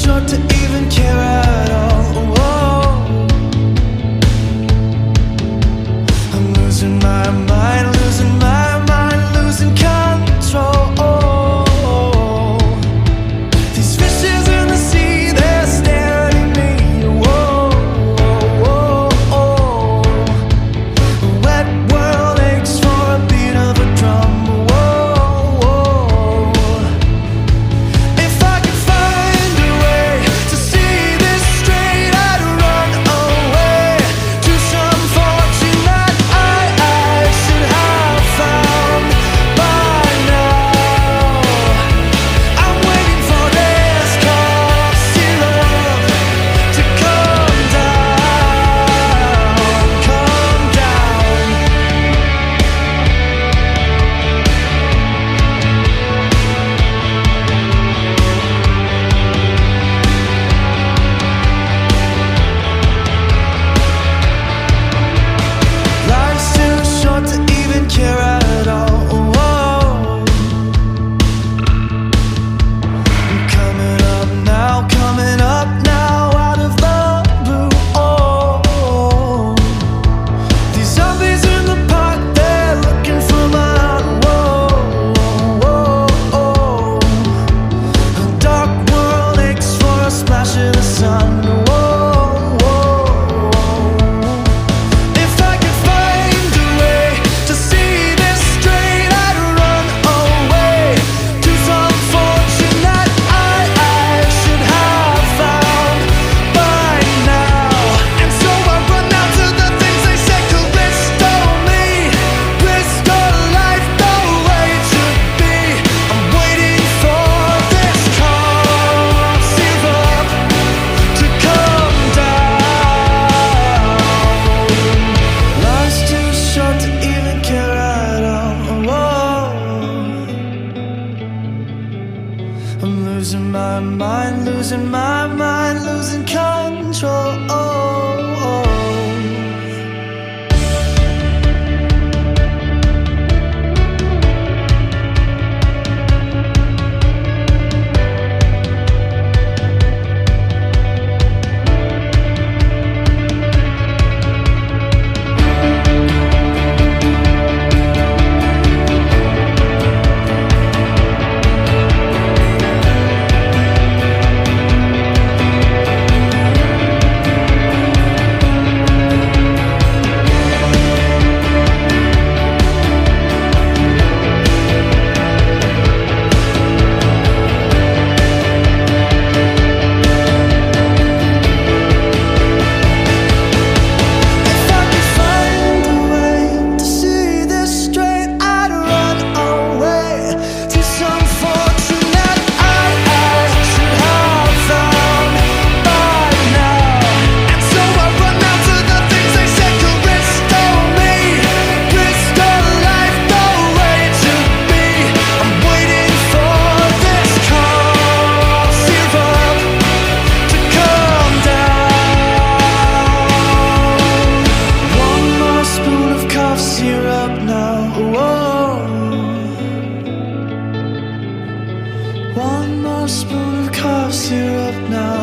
short to even care at all. I'm losing my mind, losing my mind, losing control. These fishes in the sea, they're staring at me. Whoa, whoa, whoa. The wet world aches for a beat of a drum. Whoa, whoa. If I could find a way to see this straight, I'd run away to some fortune that I should have found by now. I'm waiting for this cough syrup to come down, come down. Life's too short to even care at all. I'm coming up now, out of the blue. These zombies in the park, they're looking for blood. A dark world aches for a splash of the sun. If I could find a way to see this straight, I'd run away to some fortune that I should have found by now. And so I run out to the things they say could restore me, restore life the way it should be. I'm waiting for this cough syrup to come down. Life's too short to even care at all. I'm losing my mind, losing my mind, losing control. If I could find a way to see this straight, I'd run away to some fortune that I should have found by now. And so I run out to the things they said could restore me, restore life the way it should be. I'm waiting for this cough syrup to come down. One more spoon of cough syrup now. One more spoon of cough syrup now.